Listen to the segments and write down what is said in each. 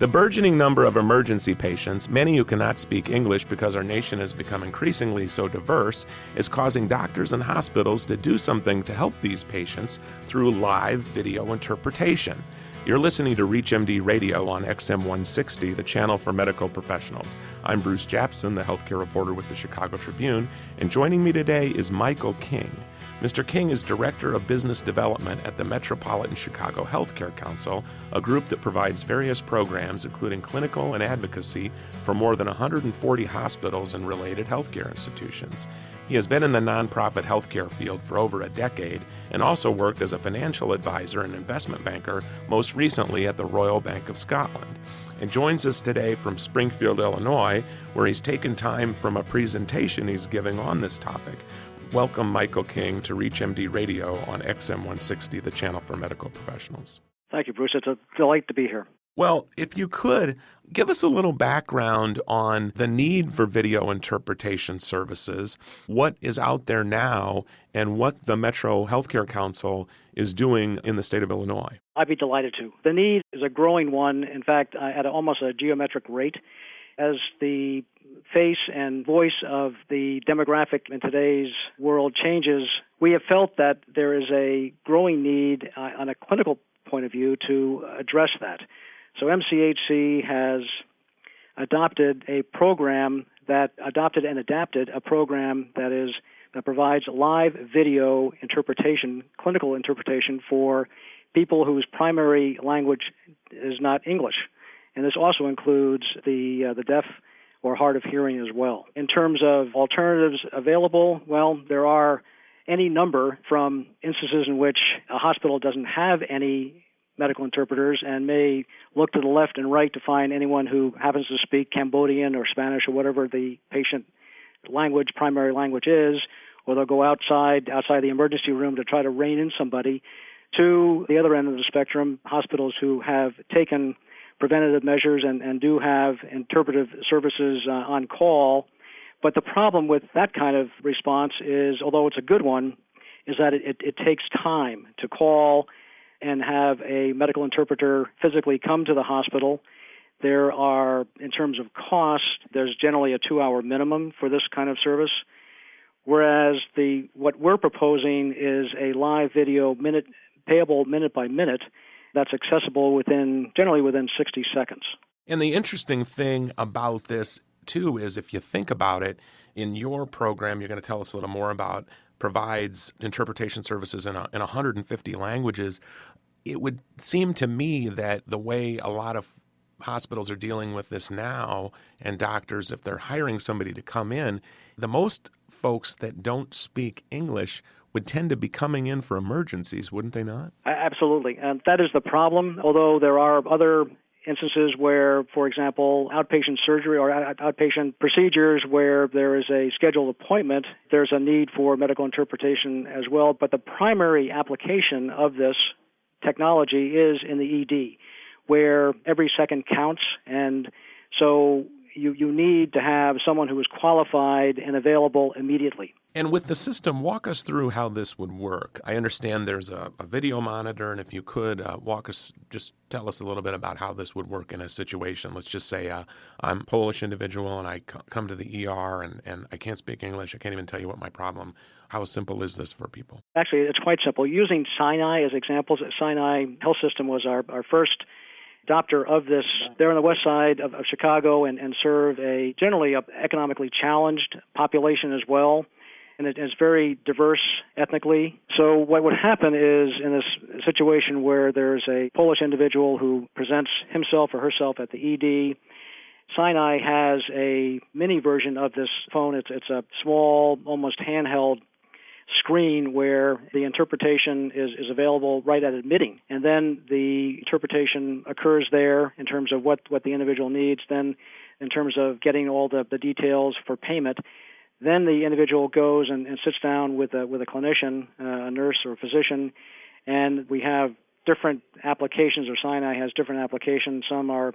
The burgeoning number of emergency patients, many who cannot speak English because our nation has become increasingly so diverse, is causing doctors and hospitals to do something to help these patients through live video interpretation. You're listening to ReachMD Radio on XM 160, the channel for medical professionals. I'm Bruce Japsen, the healthcare reporter with the Chicago Tribune, and joining me today is Michael King. Mr. King is Director of Business Development at the Metropolitan Chicago Healthcare Council, a group that provides various programs, including clinical and advocacy, for more than 140 hospitals and related healthcare institutions. He has been in the nonprofit healthcare field for over a decade and also worked as a financial advisor and investment banker, most recently at the Royal Bank of Scotland, and joins us today from Springfield, Illinois, where he's taken time from a presentation he's giving on this topic. Welcome, Michael King, to ReachMD Radio on XM 160, the channel for medical professionals. Thank you, Bruce. It's a delight to be here. Well, if you could, give us a little background on the need for video interpretation services, what is out there now, and what the Metro Healthcare Council is doing in the state of Illinois. I'd be delighted to. The need is a growing one, in fact, at almost a geometric rate. As the face and voice of the demographic in today's world changes, we have felt that there is a growing need on a clinical point of view to address that. So MCHC has adopted a program that provides live video interpretation, clinical interpretation for people whose primary language is not English. And this also includes the deaf or hard of hearing as well. In terms of alternatives available, well, there are any number from instances in which a hospital doesn't have any medical interpreters and may look to the left and right to find anyone who happens to speak Cambodian or Spanish or whatever the patient primary language is, or they'll go outside the emergency room to try to rein in somebody, to the other end of the spectrum, hospitals who have taken preventative measures and do have interpretive services on call. But the problem with that kind of response is, although it's a good one, is that it takes time to call and have a medical interpreter physically come to the hospital. There are, in terms of cost, there's generally a 2-hour minimum for this kind of service, whereas what we're proposing is a live video payable minute by minute that's accessible generally within 60 seconds. And the interesting thing about this, too, is if you think about it, in your program, you're going to tell us a little more about, provides interpretation services in 150 languages. It would seem to me that the way a lot of hospitals are dealing with this now, and doctors, if they're hiring somebody to come in, the most folks that don't speak English would tend to be coming in for emergencies, wouldn't they not? Absolutely. And that is the problem, although there are other instances where, for example, outpatient surgery or outpatient procedures where there is a scheduled appointment, there's a need for medical interpretation as well. But the primary application of this technology is in the ED, where every second counts. And so you need to have someone who is qualified and available immediately. And with the system, walk us through how this would work. I understand there's a video monitor, and if you could just tell us a little bit about how this would work in a situation. Let's just say I'm a Polish individual and I come to the ER and I can't speak English. I can't even tell you what my problem. How simple is this for people? Actually, it's quite simple. Using Sinai as examples, Sinai Health System was our first adopter of this. They're on the west side of Chicago and serve a generally economically challenged population as well. And it is very diverse ethnically. So what would happen is, in this situation where there's a Polish individual who presents himself or herself at the ED, Sinai has a mini version of this phone. It's a small, almost handheld screen where the interpretation is available right at admitting. And then the interpretation occurs there in terms of what the individual needs, then in terms of getting all the details for payment. Then the individual goes and sits down with a clinician, a nurse or a physician, and we have different applications, or Sinai has different applications. Some are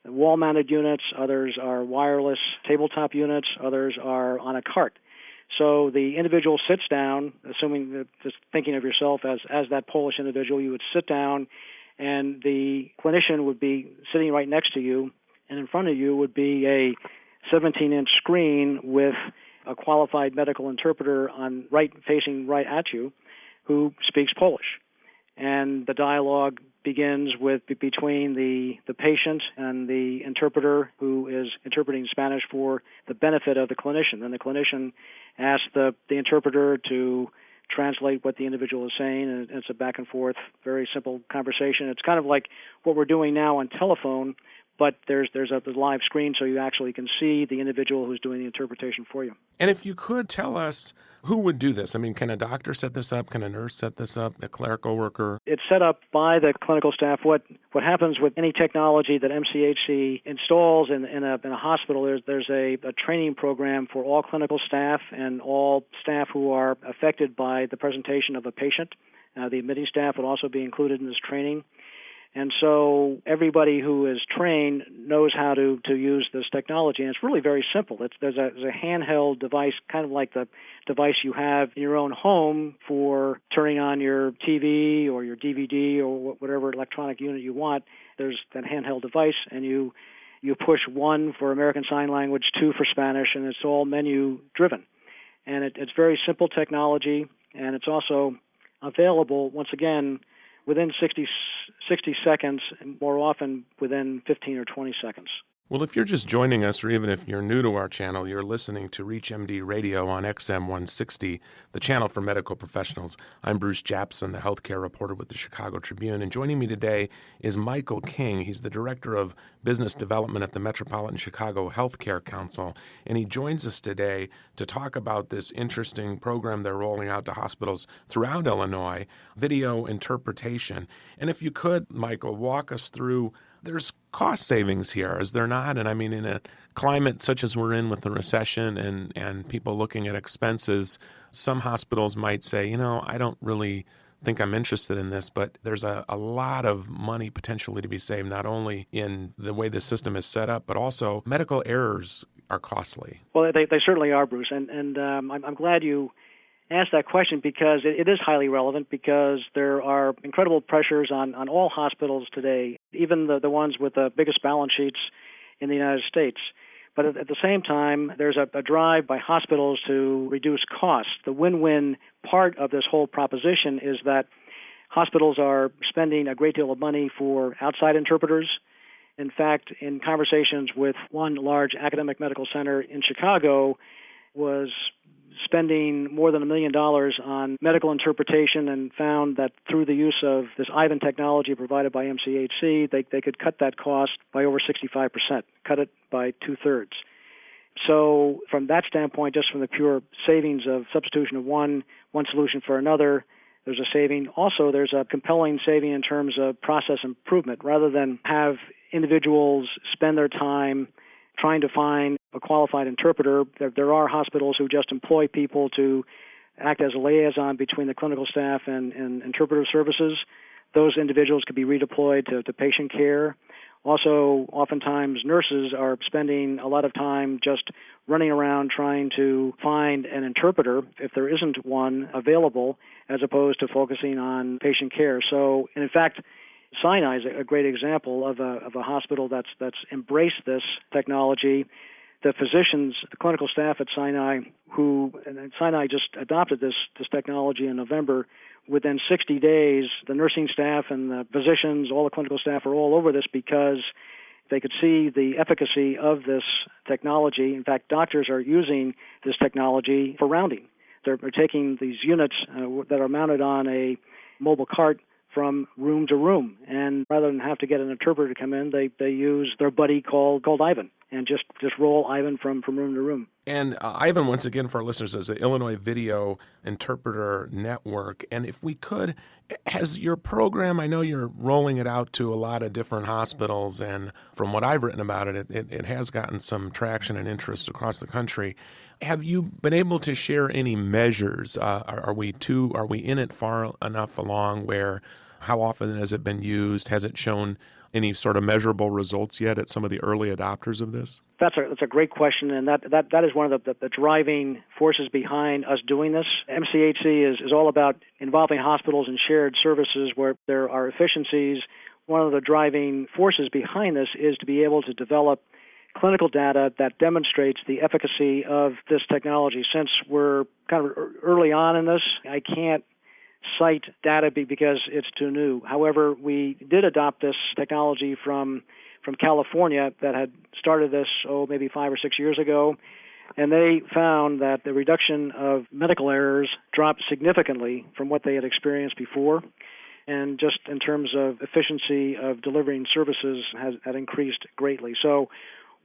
wall-mounted units, others are wireless tabletop units, others are on a cart. So the individual sits down, assuming that, just thinking of yourself as that Polish individual, you would sit down and the clinician would be sitting right next to you, and in front of you would be a 17-inch screen with a qualified medical interpreter facing right at you who speaks Polish. And the dialogue begins between the patient and the interpreter who is interpreting Spanish for the benefit of the clinician. And the clinician asks the interpreter to translate what the individual is saying, and it's a back and forth, very simple conversation. It's kind of like what we're doing now on telephone, but there's a live screen so you actually can see the individual who's doing the interpretation for you. And if you could tell us who would do this? I mean, can a doctor set this up? Can a nurse set this up? A clerical worker? It's set up by the clinical staff. What happens with any technology that MCHC installs in a hospital, there's a training program for all clinical staff and all staff who are affected by the presentation of a patient. The admitting staff would also be included in this training. And so everybody who is trained knows how to use this technology, and it's really very simple. There's a handheld device, kind of like the device you have in your own home for turning on your TV or your DVD or whatever electronic unit you want. There's that handheld device, and you push 1 for American Sign Language, 2 for Spanish, and it's all menu-driven. And it's very simple technology, and it's also available, once again, within 60 seconds, and more often within 15 or 20 seconds. Well, if you're just joining us, or even if you're new to our channel, you're listening to ReachMD Radio on XM 160, the channel for medical professionals. I'm Bruce Japsen, the healthcare reporter with the Chicago Tribune, and joining me today is Michael King. He's the Director of Business Development at the Metropolitan Chicago Healthcare Council, and he joins us today to talk about this interesting program they're rolling out to hospitals throughout Illinois, video interpretation. And if you could, Michael, walk us through. There's cost savings here, is there not? And I mean, in a climate such as we're in with the recession and people looking at expenses, some hospitals might say, I don't really think I'm interested in this, but there's a lot of money potentially to be saved, not only in the way the system is set up, but also medical errors are costly. Well, they certainly are, Bruce, and I'm glad you asked that question because it is highly relevant, because there are incredible pressures on all hospitals today, even the ones with the biggest balance sheets in the United States. But at the same time, there's a drive by hospitals to reduce costs. The win-win part of this whole proposition is that hospitals are spending a great deal of money for outside interpreters. In fact, in conversations with one large academic medical center in Chicago, was spending more than $1 million on medical interpretation, and found that through the use of this Ivan technology provided by MCHC, they could cut that cost by over 65%, cut it by 2/3. So from that standpoint, just from the pure savings of substitution of one solution for another, there's a saving. Also, there's a compelling saving in terms of process improvement. Rather than have individuals spend their time trying to find a qualified interpreter, there are hospitals who just employ people to act as a liaison between the clinical staff and interpretive services. Those individuals could be redeployed to patient care. Also, oftentimes nurses are spending a lot of time just running around trying to find an interpreter if there isn't one available, as opposed to focusing on patient care. So, and in fact, Sinai is a great example of a hospital that's embraced this technology. The physicians, the clinical staff at Sinai, and Sinai just adopted this technology in November. Within 60 days, the nursing staff and the physicians, all the clinical staff are all over this because they could see the efficacy of this technology. In fact, doctors are using this technology for rounding. They're taking these units that are mounted on a mobile cart from room to room, and rather than have to get an interpreter to come in, they use their buddy called Ivan, and just roll Ivan from room to room. And Ivan, once again, for our listeners, is the Illinois Video Interpreter Network. And if we could, has your program, I know you're rolling it out to a lot of different hospitals, and from what I've written about it, it has gotten some traction and interest across the country. Have you been able to share any measures? Are we in it far enough along where, how often has it been used? Has it shown any sort of measurable results yet at some of the early adopters of this? That's a great question, and that is one of the driving forces behind us doing this. MCHC is all about involving hospitals in shared services where there are efficiencies, one of the driving forces behind this is to be able to develop clinical data that demonstrates the efficacy of this technology. Since we're kind of early on in this, I can't cite data because it's too new. However, we did adopt this technology from California that had started this, maybe 5 or 6 years ago, and they found that the reduction of medical errors dropped significantly from what they had experienced before, and just in terms of efficiency of delivering services had increased greatly. So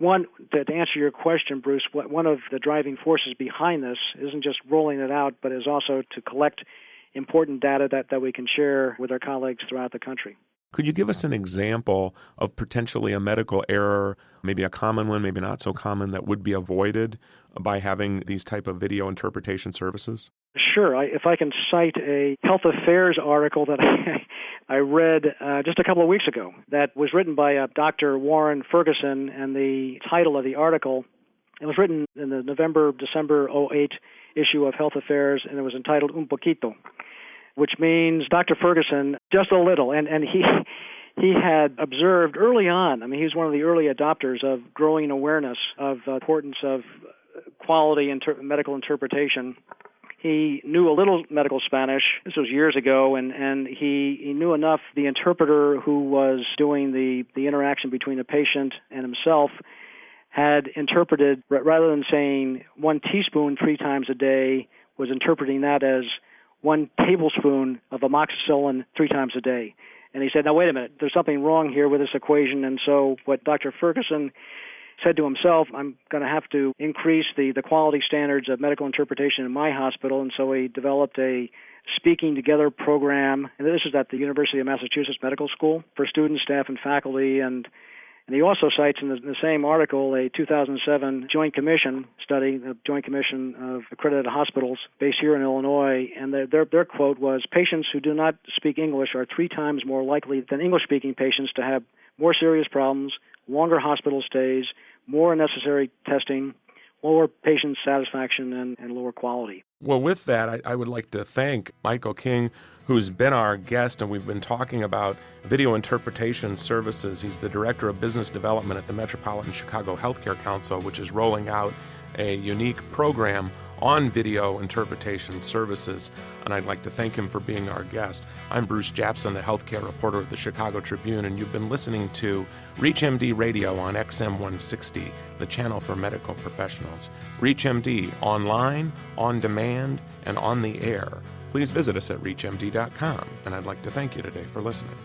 to answer your question, Bruce, one of the driving forces behind this isn't just rolling it out, but is also to collect important data that we can share with our colleagues throughout the country. Could you give us an example of potentially a medical error, maybe a common one, maybe not so common, that would be avoided by having these type of video interpretation services? Sure. If I can cite a Health Affairs article that I read just a couple of weeks ago that was written by Dr. Warren Ferguson, and the title of the article, it was written in the December 2008 issue of Health Affairs, and it was entitled Un Poquito, which means Dr. Ferguson, just a little. And he had observed early on, he was one of the early adopters of growing awareness of the importance of quality medical interpretation. He knew a little medical Spanish. This was years ago, and he knew enough. The interpreter who was doing the interaction between the patient and himself had interpreted, rather than saying 1 teaspoon 3 times a day, was interpreting that as 1 tablespoon of amoxicillin 3 times a day. And he said, now, wait a minute, there's something wrong here with this equation. And so what Dr. Ferguson said to himself, I'm going to have to increase the quality standards of medical interpretation in my hospital. And so he developed a Speaking Together program. And this is at the University of Massachusetts Medical School for students, staff, and faculty. And he also cites in the same article a 2007 Joint Commission study, the Joint Commission of Accredited Hospitals based here in Illinois, and their quote was, patients who do not speak English are 3 times more likely than English-speaking patients to have more serious problems, longer hospital stays, more necessary testing, lower patient satisfaction, and lower quality. Well, with that, I would like to thank Michael King, who's been our guest, and we've been talking about video interpretation services. He's the Director of Business Development at the Metropolitan Chicago Healthcare Council, which is rolling out a unique program on video interpretation services, and I'd like to thank him for being our guest. I'm Bruce Japsen, the healthcare reporter at the Chicago Tribune, and you've been listening to ReachMD Radio on XM 160, the channel for medical professionals. ReachMD online, on demand, and on the air. Please visit us at reachmd.com, and I'd like to thank you today for listening.